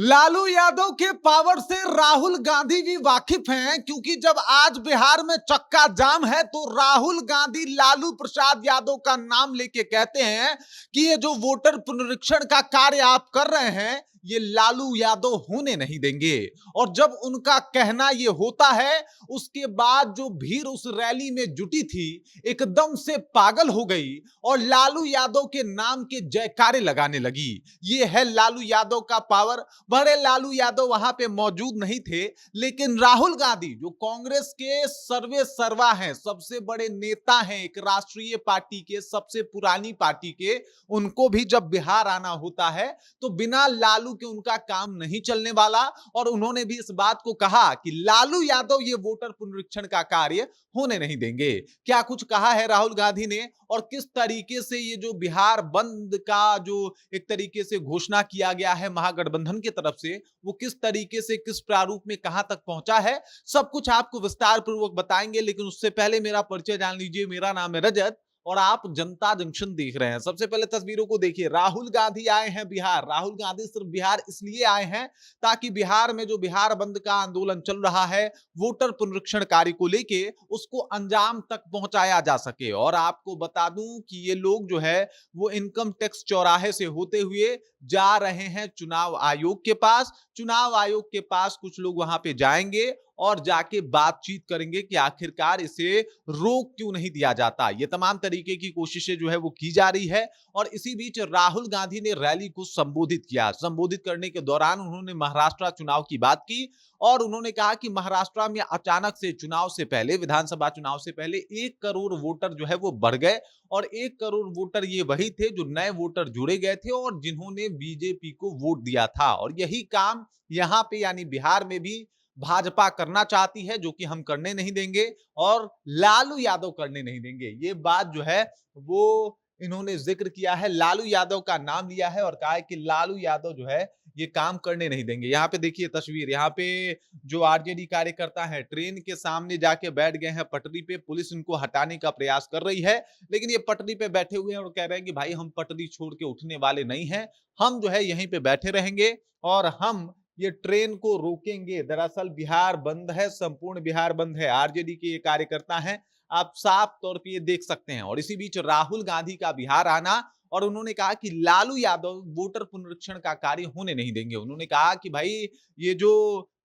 लालू यादव के पावर से राहुल गांधी भी वाकिफ हैं, क्योंकि जब आज बिहार में चक्का जाम है तो राहुल गांधी लालू प्रसाद यादव का नाम लेके कहते हैं कि ये जो वोटर पुनरीक्षण का कार्य आप कर रहे हैं ये लालू यादव होने नहीं देंगे। और जब उनका कहना ये होता है उसके बाद जो भीड़ उस रैली में जुटी थी एकदम से पागल हो गई और लालू यादव के नाम के जयकारे लगाने लगी। ये है लालू यादव का पावर। बड़े लालू यादव वहां पे मौजूद नहीं थे, लेकिन राहुल गांधी जो कांग्रेस के सर्वे सर्वा हैं, सबसे बड़े नेता हैं, एक राष्ट्रीय पार्टी के, सबसे पुरानी पार्टी के, उनको भी जब बिहार आना होता है तो बिना लालू के उनका काम नहीं चलने वाला। और उन्होंने भी इस बात को कहा कि लालू यादव ये वोटर पुनरीक्षण का कार्य होने नहीं देंगे। क्या कुछ कहा है राहुल गांधी ने और किस तरीके से ये जो बिहार बंद का जो एक तरीके से घोषणा किया गया है महागठबंधन की तरफ से, वो किस तरीके से किस प्रारूप में कहां तक पहुंचा है, सब कुछ आपको विस्तार पूर्वक बताएंगे। लेकिन उससे पहले मेरा परिचय जान लीजिए। मेरा नाम है रजत और आप जनता जंक्शन देख रहे हैं। सबसे पहले तस्वीरों को देखिए। राहुल गांधी आए हैं बिहार। राहुल गांधी सिर्फ बिहार इसलिए आए हैं ताकि बिहार में जो बिहार बंद का आंदोलन चल रहा है वोटर पुनरीक्षण कार्य को लेके उसको अंजाम तक पहुंचाया जा सके। और आपको बता दूं कि ये लोग जो है वो इनकम टैक्स चौराहे से होते हुए जा रहे हैं चुनाव आयोग के पास। चुनाव आयोग के पास कुछ लोग वहां पे जाएंगे और जाके बातचीत करेंगे कि आखिरकार इसे रोक क्यों नहीं दिया जाता। ये तमाम तरीके की कोशिशें जो है वो की जा रही है। और इसी बीच राहुल गांधी ने रैली को संबोधित किया। संबोधित करने के दौरान उन्होंने महाराष्ट्र चुनाव की बात की और उन्होंने कहा कि महाराष्ट्र में अचानक से चुनाव से पहले, विधानसभा चुनाव से पहले 1 करोड़ वोटर जो है वो बढ़ गए। और 1 करोड़ वोटर ये वही थे जो नए वोटर जुड़े गए थे और जिन्होंने बीजेपी को वोट दिया था। और यही काम यहां पे यानी बिहार में भी भाजपा करना चाहती है, जो कि हम करने नहीं देंगे और लालू यादव करने नहीं देंगे। ये बात जो है वो इन्होंने जिक्र किया है, लालू यादव का नाम लिया है और कहा है कि लालू यादव जो है ये काम करने नहीं देंगे। यहाँ पे देखिए तस्वीर, यहाँ पे जो आरजेडी कार्यकर्ता है ट्रेन के सामने जाके बैठ गए हैं पटरी पे। पुलिस इनको हटाने का प्रयास कर रही है, लेकिन ये पटरी पे बैठे हुए हैं और कह रहे हैं कि भाई हम पटरी छोड़ के उठने वाले नहीं हैं, हम जो है यहीं पे बैठे रहेंगे और हम ये ट्रेन को रोकेंगे। दरअसल बिहार बंद है, संपूर्ण बिहार बंद है। आरजेडी के ये कार्यकर्ता हैं, आप साफ तौर पे ये देख सकते हैं। और इसी बीच राहुल गांधी का बिहार आना और उन्होंने कहा कि लालू यादव वोटर पुनरीक्षण का कार्य होने नहीं देंगे। उन्होंने कहा कि भाई ये जो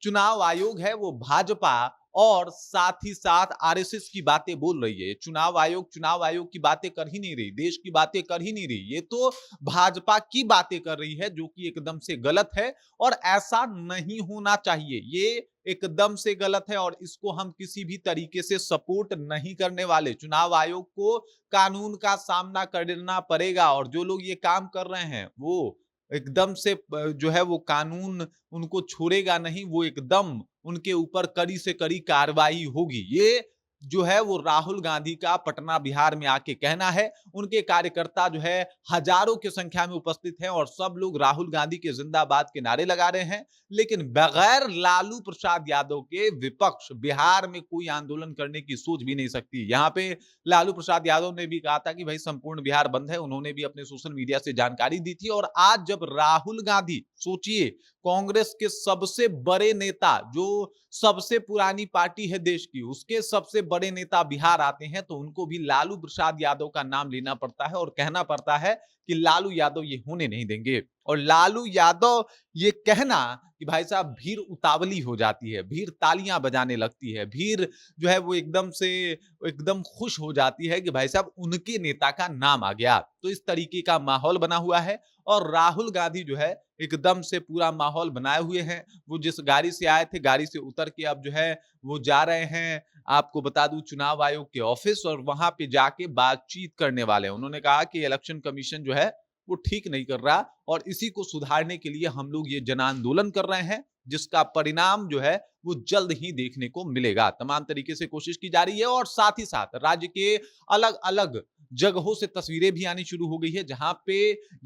चुनाव आयोग है वो भाजपा और साथ ही साथ आरएसएस की बातें बोल रही है। चुनाव आयोग की बातें कर ही नहीं रही, देश की बातें कर ही नहीं रही, ये तो भाजपा की बातें कर रही है, जो कि एकदम से गलत है और ऐसा नहीं होना चाहिए। ये एकदम से गलत है और इसको हम किसी भी तरीके से सपोर्ट नहीं करने वाले। चुनाव आयोग को कानून का सामना करना पड़ेगा और जो लोग ये काम कर रहे हैं वो एकदम से जो है वो कानून उनको छोड़ेगा नहीं, वो एकदम उनके ऊपर कड़ी से कड़ी कार्रवाई होगी। ये जो है वो राहुल गांधी का पटना बिहार में आके कहना है। उनके कार्यकर्ता जो है हजारों की संख्या में उपस्थित हैं और सब लोग राहुल गांधी के जिंदाबाद के नारे लगा रहे हैं। लेकिन बगैर लालू प्रसाद यादव के विपक्ष बिहार में कोई आंदोलन करने की सोच भी नहीं सकती। यहाँ पे लालू प्रसाद यादव ने भी कहा था कि भाई संपूर्ण बिहार बंद है। उन्होंने भी अपने सोशल मीडिया से जानकारी दी थी। और आज जब राहुल गांधी, सोचिए, कांग्रेस के सबसे बड़े नेता, जो सबसे पुरानी पार्टी है देश की, उसके सबसे बड़े नेता बिहार आते हैं तो उनको भी लालू प्रसाद यादव का नाम लेना पड़ता है और कहना पड़ता है कि लालू यादव ये होने नहीं देंगे। और लालू यादव ये कहना कि भाई साहब भीड़ उतावली हो जाती है, भीड़ तालियां बजाने लगती है, भीड़ जो है वो एकदम खुश हो जाती है कि भाई साहब उनके नेता का नाम आ गया। तो इस तरीके का माहौल बना हुआ है और राहुल गांधी जो है एकदम से पूरा माहौल बनाए हुए हैं। वो जिस गाड़ी से आए थे, गाड़ी से उतर के अब जो है वो जा रहे हैं, आपको बता दूं, चुनाव आयोग के ऑफिस और वहां पे जाके बातचीत करने वाले हैं। उन्होंने कहा कि इलेक्शन कमीशन जो है वो ठीक नहीं कर रहा और इसी को सुधारने के लिए हम लोग ये जन आंदोलन कर रहे हैं, जिसका परिणाम जो है वो जल्द ही देखने को मिलेगा। तमाम तरीके से कोशिश की जा रही है और साथ ही साथ राज्य के अलग अलग जगहों से तस्वीरें भी आनी शुरू हो गई है, जहां पे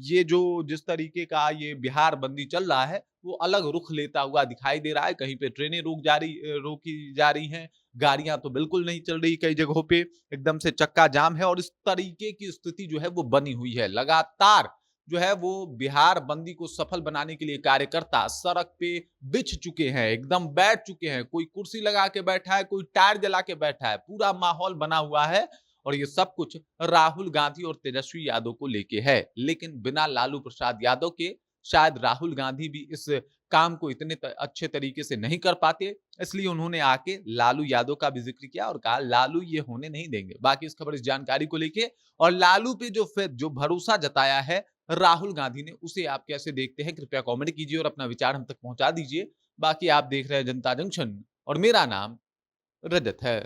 ये जो जिस तरीके का ये बिहार बंदी चल रहा है वो अलग रुख लेता हुआ दिखाई दे रहा है। कहीं पे ट्रेनें रोकी जा रही हैं, गाड़ियां तो बिल्कुल नहीं चल रही, कई जगहों पे एकदम से चक्का जाम है और इस तरीके की स्थिति जो है वो बनी हुई है। लगातार जो है वो बिहार बंदी को सफल बनाने के लिए कार्यकर्ता सड़क पे बिछ चुके हैं, एकदम बैठ चुके हैं। कोई कुर्सी लगा के बैठा है, कोई टायर जला के बैठा है, पूरा माहौल बना हुआ है और ये सब कुछ राहुल गांधी और तेजस्वी यादव को लेके है। लेकिन बिना लालू प्रसाद यादव के शायद राहुल गांधी भी इस काम को इतने अच्छे तरीके से नहीं कर पाते, इसलिए उन्होंने आके लालू यादव का भी जिक्र किया और कहा लालू ये होने नहीं देंगे। बाकी इस खबर, इस जानकारी को लेके और लालू पे जो भरोसा जताया है राहुल गांधी ने, उसे आप कैसे देखते हैं? कृपया कमेंट कीजिए और अपना विचार हम तक पहुंचा दीजिए। बाकी आप देख रहे हैं जनता जंक्शन और मेरा नाम रजत है।